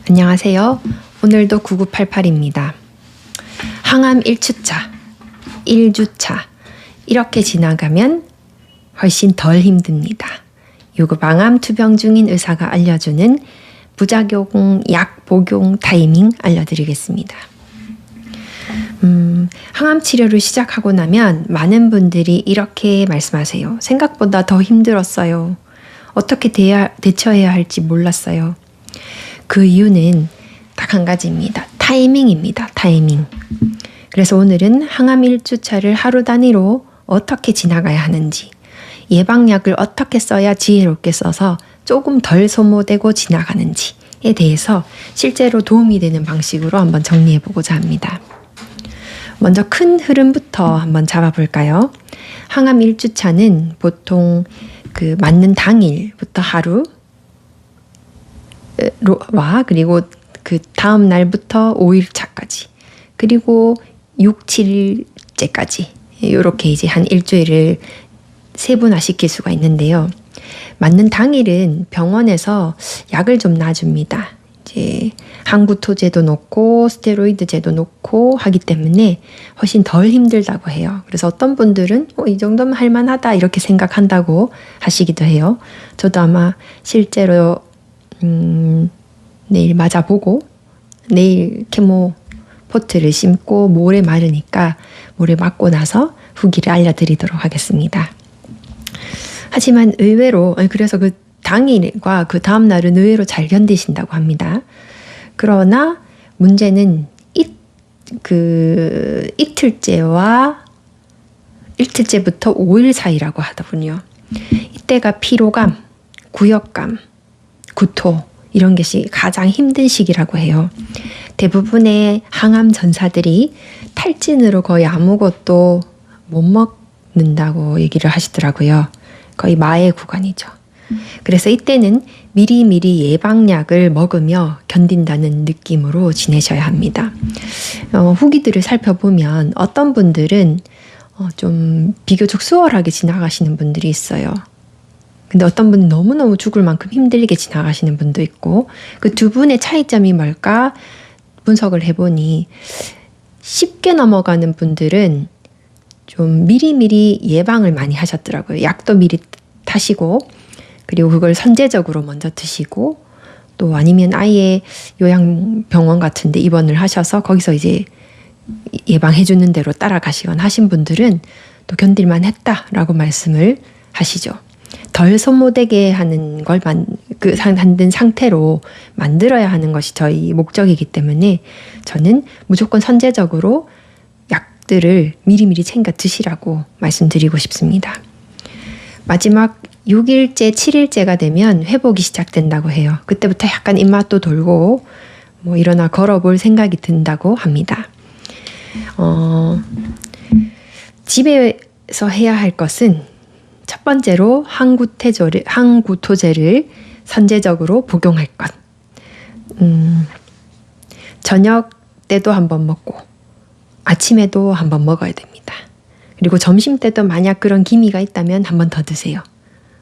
안녕하세요. 오늘도 9988입니다. 항암 1주차, 1주차 이렇게 지나가면 훨씬 덜 힘듭니다. 요거 망암 투병 중인 의사가 알려주는 부작용 약 복용 타이밍 알려드리겠습니다. 항암 치료를 시작하고 나면 많은 분들이 이렇게 말씀하세요. 생각보다 더 힘들었어요. 어떻게 대처해야 할지 몰랐어요. 그 이유는 딱 한 가지입니다. 타이밍입니다. 타이밍. 그래서 오늘은 항암 1주차를 하루 단위로 어떻게 지나가야 하는지, 예방약을 어떻게 써야 지혜롭게 써서 조금 덜 소모되고 지나가는지에 대해서 실제로 도움이 되는 방식으로 한번 정리해 보고자 합니다. 먼저 큰 흐름부터 한번 잡아볼까요? 항암 1주차는 보통 그 맞는 당일부터 하루와 그리고 그 다음 날부터 5일차까지 그리고 6, 7일째까지 이렇게 이제 한 일주일을 세분화시킬 수가 있는데요. 맞는 당일은 병원에서 약을 좀 놔줍니다. 이제 항구토제도 놓고 스테로이드제도 놓고 하기 때문에 훨씬 덜 힘들다고 해요. 그래서 어떤 분들은 이 정도면 할만하다 이렇게 생각한다고 하시기도 해요. 저도 아마 실제로 내일 맞아보고 내일 케모 포트를 심고 모레 마르니까 모레 맞고 나서 후기를 알려드리도록 하겠습니다. 하지만 의외로 그래서 그 당일과 그 다음 날은 의외로 잘 견디신다고 합니다. 그러나 문제는 이틀째부터 5일 사이라고 하더군요. 이때가 피로감, 구역감, 구토 이런 것이 가장 힘든 시기라고 해요. 대부분의 항암 전사들이 탈진으로 거의 아무것도 못 먹는다고 얘기를 하시더라고요. 거의 마의 구간이죠. 그래서 이때는 미리미리 예방약을 먹으며 견딘다는 느낌으로 지내셔야 합니다. 후기들을 살펴보면 어떤 분들은 좀 비교적 수월하게 지나가시는 분들이 있어요. 근데 어떤 분은 너무너무 죽을 만큼 힘들게 지나가시는 분도 있고 그 두 분의 차이점이 뭘까 분석을 해보니 쉽게 넘어가는 분들은 좀 미리미리 예방을 많이 하셨더라고요. 약도 미리 타시고 그리고 그걸 선제적으로 먼저 드시고 또 아니면 아예 요양병원 같은 데 입원을 하셔서 거기서 이제 예방해주는 대로 따라가시거나 하신 분들은 또 견딜만 했다라고 말씀을 하시죠. 덜 소모되게 하는 걸 만든 상태로 만들어야 하는 것이 저희 목적이기 때문에 저는 무조건 선제적으로 약들을 미리미리 챙겨 드시라고 말씀드리고 싶습니다. 마지막 6일째, 7일째가 되면 회복이 시작된다고 해요. 그때부터 약간 입맛도 돌고 일어나 걸어볼 생각이 든다고 합니다. 집에서 해야 할 것은 첫 번째로 항구토제를 선제적으로 복용할 것. 저녁 때도 한번 먹고 아침에도 한번 먹어야 됩니다. 그리고 점심 때도 만약 그런 기미가 있다면 한번 더 드세요.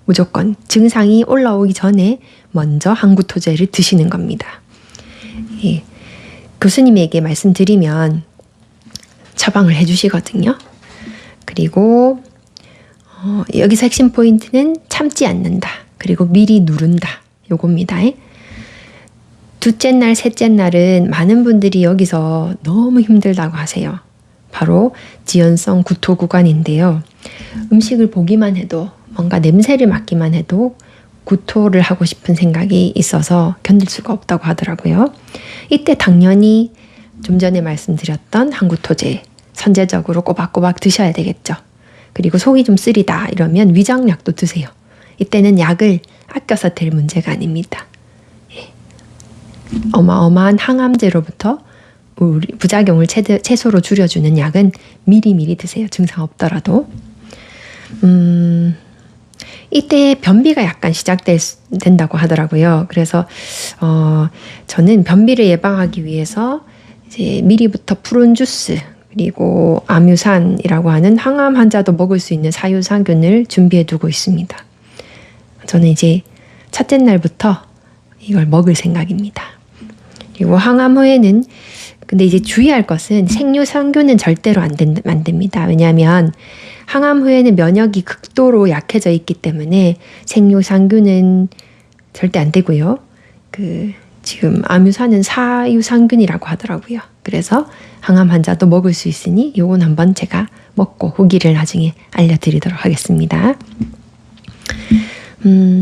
무조건 증상이 올라오기 전에 먼저 항구토제를 드시는 겁니다. 예. 교수님에게 말씀드리면 처방을 해주시거든요. 그리고 여기서 핵심 포인트는 참지 않는다. 그리고 미리 누른다. 요겁니다. 둘째 날, 셋째 날은 많은 분들이 여기서 너무 힘들다고 하세요. 바로 지연성 구토 구간인데요. 음식을 보기만 해도 뭔가 냄새를 맡기만 해도 구토를 하고 싶은 생각이 있어서 견딜 수가 없다고 하더라고요. 이때 당연히 좀 전에 말씀드렸던 항구토제 선제적으로 꼬박꼬박 드셔야 되겠죠. 그리고 속이 좀 쓰리다 이러면 위장약도 드세요. 이때는 약을 아껴서 될 문제가 아닙니다. 예. 어마어마한 항암제로부터 부작용을 최소로 줄여주는 약은 미리미리 드세요. 증상 없더라도. 이때 변비가 약간 시작된다고 하더라고요. 그래서 저는 변비를 예방하기 위해서 이제 미리부터 푸른 주스 그리고 아뮤산이라고 하는 항암 환자도 먹을 수 있는 사유산균을 준비해 두고 있습니다. 저는 이제 첫째 날부터 이걸 먹을 생각입니다. 그리고 항암 후에는 근데 이제 주의할 것은 생료상균은 절대로 안 됩니다. 왜냐하면 항암 후에는 면역이 극도로 약해져 있기 때문에 생료상균은 절대 안 되고요. 지금 암유사는 사유상균이라고 하더라고요. 그래서 항암 환자도 먹을 수 있으니 요건 한번 제가 먹고 후기를 나중에 알려드리도록 하겠습니다.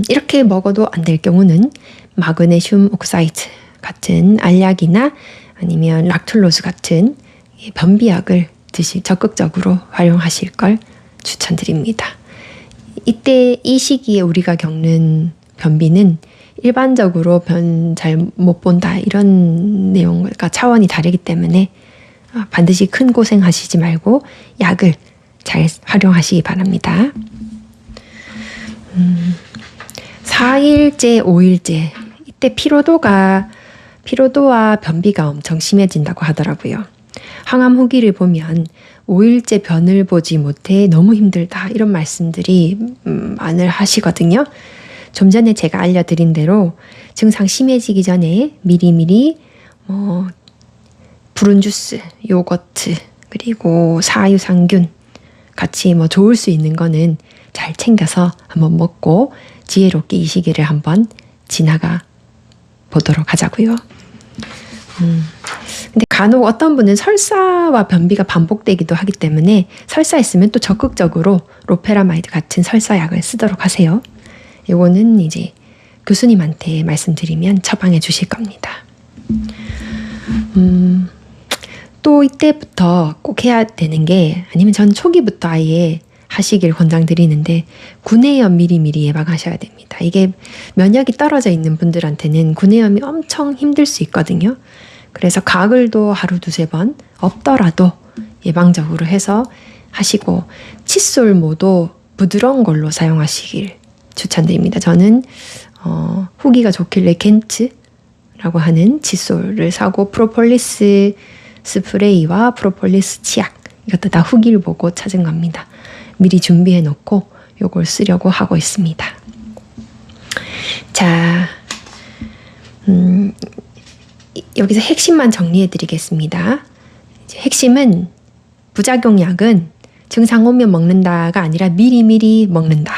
이렇게 먹어도 안 될 경우는 마그네슘 옥사이드 같은 알약이나 아니면 락툴로스 같은 변비약을 적극적으로 활용하실 걸 추천드립니다. 이때 이 시기에 우리가 겪는 변비는 일반적으로 변 잘 못 본다 이런 내용과 차원이 다르기 때문에 반드시 큰 고생하시지 말고 약을 잘 활용하시기 바랍니다. 4일째, 5일째 이때 피로도와 변비가 엄청 심해진다고 하더라고요. 항암 후기를 보면 5일째 변을 보지 못해 너무 힘들다 이런 말씀들이 많이 하시거든요. 좀 전에 제가 알려드린 대로 증상 심해지기 전에 미리미리 푸른 주스, 요거트, 그리고 사유상균 같이 좋을 수 있는 거는 잘 챙겨서 한번 먹고 지혜롭게 이 시기를 한번 지나가 보도록 하자고요. 근데 간혹 어떤 분은 설사와 변비가 반복되기도 하기 때문에 설사 있으면 또 적극적으로 로페라마이드 같은 설사약을 쓰도록 하세요. 이거는 이제 교수님한테 말씀드리면 처방해 주실 겁니다. 또 이때부터 꼭 해야 되는 게 아니면 전 초기부터 아예 하시길 권장드리는데 구내염 미리미리 예방하셔야 됩니다. 이게 면역이 떨어져 있는 분들한테는 구내염이 엄청 힘들 수 있거든요. 그래서 가글도 하루 두세 번 없더라도 예방적으로 해서 하시고 칫솔모도 부드러운 걸로 사용하시길 추천드립니다. 저는 후기가 좋길래 겐트라고 하는 칫솔을 사고 프로폴리스 스프레이와 프로폴리스 치약 이것도 다 후기를 보고 찾은 겁니다. 미리 준비해 놓고 요걸 쓰려고 하고 있습니다. 자, 여기서 핵심만 정리해 드리겠습니다. 이제 핵심은 부작용약은 증상 오면 먹는다가 아니라 미리미리 먹는다.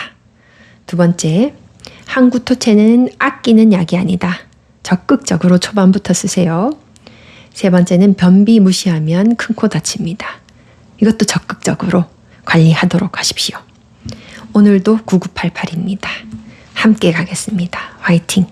두 번째, 항구토체는 아끼는 약이 아니다. 적극적으로 초반부터 쓰세요. 세 번째는 변비 무시하면 큰 코 다칩니다. 이것도 적극적으로 관리하도록 하십시오. 오늘도 9988입니다. 함께 가겠습니다. 화이팅!